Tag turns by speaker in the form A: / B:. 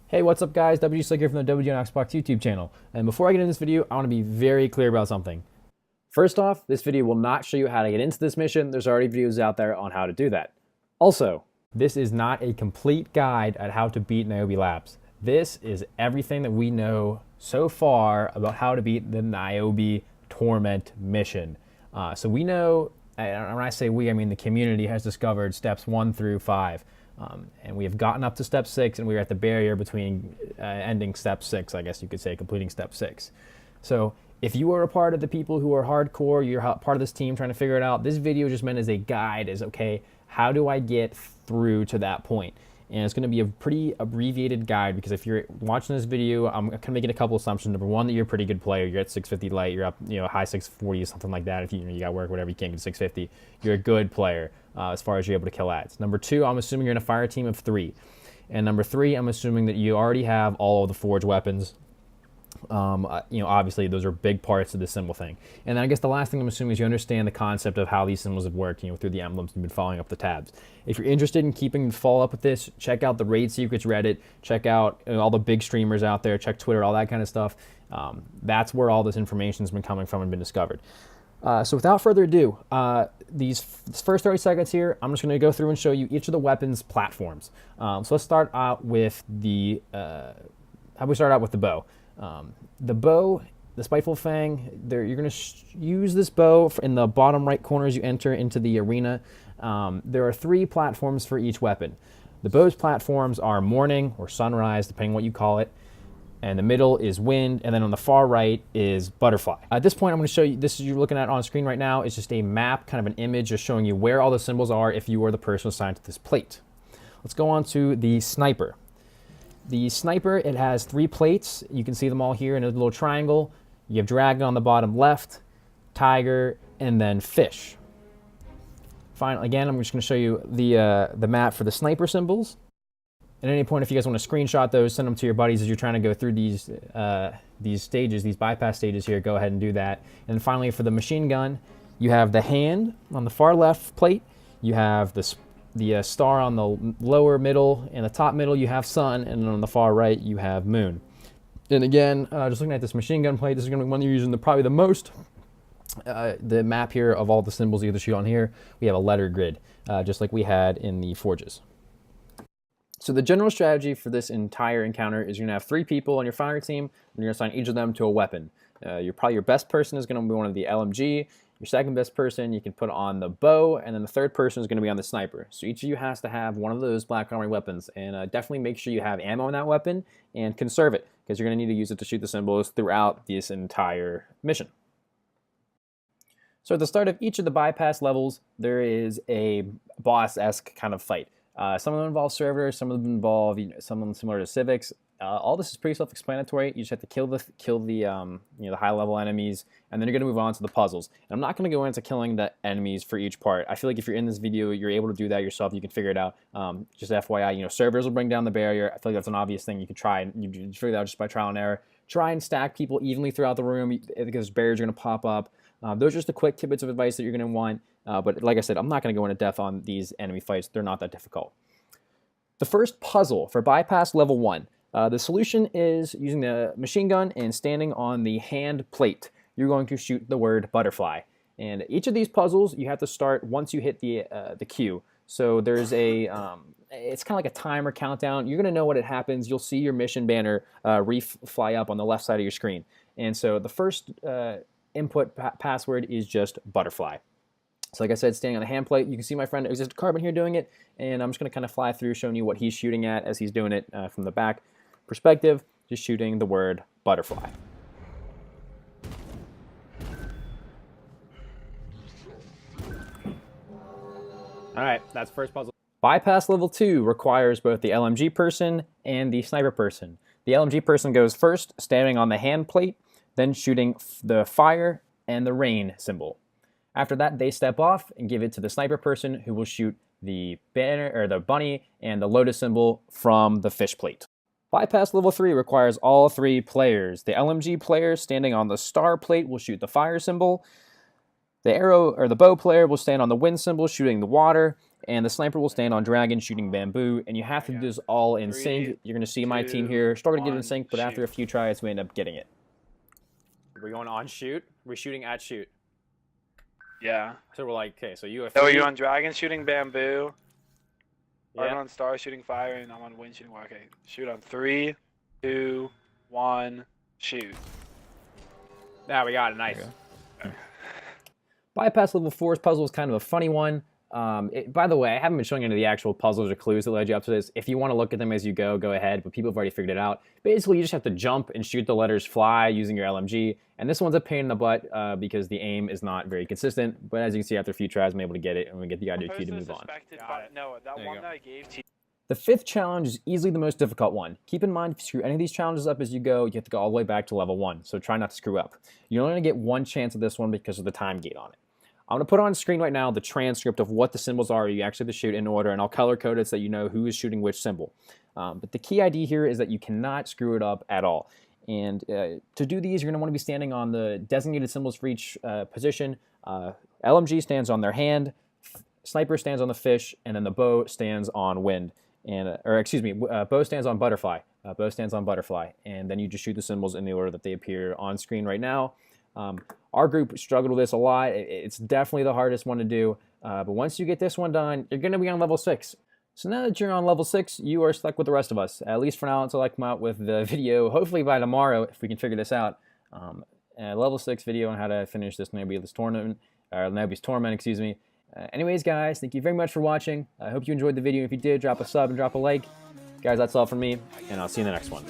A: Hey, what's up guys? WG Slick here from the WG on Xbox YouTube channel. And before I get into this video, I want to be very clear about something. First off, this video will not show you how to get into this mission. There's already videos out there on how to do that. Also, this is not a complete guide at how to beat Niobe Labs. This is everything that we know so far about how to beat the Niobe Torment mission. So we know, and when I say we, I mean the community has discovered steps 1 through 5. And we have gotten up to step 6, and we are at the barrier between ending step 6, I guess you could say, completing step 6. So if you are a part of the people who are hardcore, you're part of this team trying to figure it out, this video just meant as a guide, is okay, how do I get through to that point? And it's going to be a pretty abbreviated guide, because if you're watching this video, I'm kind of making a couple assumptions. Number one, that you're a pretty good player. You're at 650 light. You're up, high 640, something like that. If you got work, whatever, you can't get 650. You're a good player as far as you're able to kill ads. Number two, I'm assuming you're in a fire team of 3. And number 3, I'm assuming that you already have all of the forge weapons. Obviously those are big parts of the symbol thing. And then I guess the last thing I'm assuming is you understand the concept of how these symbols have worked, through the emblems you've been following up the tabs. If you're interested in keeping follow up with this, check out the Raid Secrets Reddit, check out all the big streamers out there, check Twitter, all that kind of stuff. That's where all this information has been coming from and been discovered. So without further ado, these first 30 seconds here, I'm just going to go through and show you each of the weapons platforms. So let's start out with the bow. The bow, the Spiteful Fang, you're going to use this bow in the bottom right corner as you enter into the arena. There are 3 platforms for each weapon. The bow's platforms are morning or sunrise, depending on what you call it. And the middle is wind, and then on the far right is butterfly. At this point, I'm going to show you, this you're looking at on screen right now, is just a map, kind of an image just showing you where all the symbols are if you are the person assigned to this plate. Let's go on to the sniper. The sniper, it has 3 plates. You can see them all here in a little triangle. You have dragon on the bottom left, tiger, and then fish. Finally, again, I'm just going to show you the map for the sniper symbols. At any point, if you guys want to screenshot those, send them to your buddies as you're trying to go through these stages, these bypass stages here. Go ahead and do that. And finally, for the machine gun, you have the hand on the far left plate. You have the star on the lower middle, and the top middle you have sun, and then on the far right you have moon. And again, just looking at this machine gun plate, this is going to be one you're using probably the most. The map here of all the symbols you have to shoot on here, we have a letter grid, just like we had in the forges. So the general strategy for this entire encounter is you're going to have 3 people on your fire team, and you're going to assign each of them to a weapon. Your best person is going to be one of the LMG. Your second best person you can put on the bow, and then the third person is going to be on the sniper. So each of you has to have one of those black armory weapons, and definitely make sure you have ammo on that weapon and conserve it, because you're going to need to use it to shoot the symbols throughout this entire mission. So at the start of each of the bypass levels, there is a boss-esque kind of fight. Some of them involve servers, some of them involve some of them similar to civics. All this is pretty self-explanatory. You just have to kill the high-level enemies, and then you're going to move on to the puzzles. And I'm not going to go into killing the enemies for each part. I feel like if you're in this video, you're able to do that yourself. You can figure it out. Just FYI, servers will bring down the barrier. I feel like that's an obvious thing you could try, and you figure it out just by trial and error. Try and stack people evenly throughout the room, because barriers are going to pop up. Those are just the quick tidbits of advice that you're going to want. But like I said, I'm not going to go into depth on these enemy fights. They're not that difficult. The first puzzle for bypass level 1. The solution is using the machine gun and standing on the hand plate. You're going to shoot the word butterfly. And each of these puzzles, you have to start once you hit the queue. So there's it's kind of like a timer countdown. You're going to know when it happens. You'll see your mission banner fly up on the left side of your screen. And so the first input password is just butterfly. So like I said, standing on the hand plate, you can see my friend Exist Carbon here doing it, and I'm just going to kind of fly through showing you what he's shooting at as he's doing it from the back perspective, just shooting the word butterfly. All right, that's first puzzle. Bypass level 2 requires both the LMG person and the sniper person. The LMG person goes first, standing on the hand plate, then shooting the fire and the rain symbol. After that, they step off and give it to the sniper person, who will shoot the banner or the bunny and the lotus symbol from the fish plate. Bypass level 3 requires all 3 players. The LMG player standing on the star plate will shoot the fire symbol. The arrow or the bow player will stand on the wind symbol shooting the water, and the sniper will stand on dragon shooting bamboo, and you have to do this all in sync. You're going to see my team here struggle to get in sync, but after a few tries, we end up getting it. We're going on shoot. We're shooting at shoot.
B: Yeah.
A: So we're like, okay, so you have...
B: So you're on dragon shooting bamboo.
A: Yeah.
B: I'm on star shooting fire, and I'm on wind shooting water. Okay, shoot on 3, 2, 1, shoot.
A: Now we got it, nice. Bypass level 4's puzzle is kind of a funny one. By the way, I haven't been showing any of the actual puzzles or clues that led you up to this. If you want to look at them as you go ahead, but people have already figured it out. Basically, you just have to jump and shoot the letters fly using your LMG, and this one's a pain in the butt because the aim is not very consistent, but as you can see, after a few tries, I'm able to get it, and we get the idea key to move on.
B: No, that one that I gave to you.
A: The 5th challenge is easily the most difficult one. Keep in mind, if you screw any of these challenges up as you go, you have to go all the way back to level 1, so try not to screw up. You're only going to get one chance at this one because of the time gate on it. I'm going to put on screen right now the transcript of what the symbols are you actually have to shoot in order, and I'll color code it so that you know who is shooting which symbol. But the key idea here is that you cannot screw it up at all. And to do these, you're going to want to be standing on the designated symbols for each position. LMG stands on their hand, sniper stands on the fish, and then the bow stands on wind. And, bow stands on butterfly. Bow stands on butterfly. And then you just shoot the symbols in the order that they appear on screen right now. Our group struggled with this a lot. It's definitely the hardest one to do. But once you get this one done, you're going to be on level 6. So now that you're on level 6, you are stuck with the rest of us, at least for now until I come out with the video, hopefully by tomorrow, if we can figure this out. Level 6 video on how to finish this Niobe's Torment, excuse me. Anyways, guys, thank you very much for watching. I hope you enjoyed the video. If you did, drop a sub and drop a like. Guys, that's all from me, and I'll see you in the next one.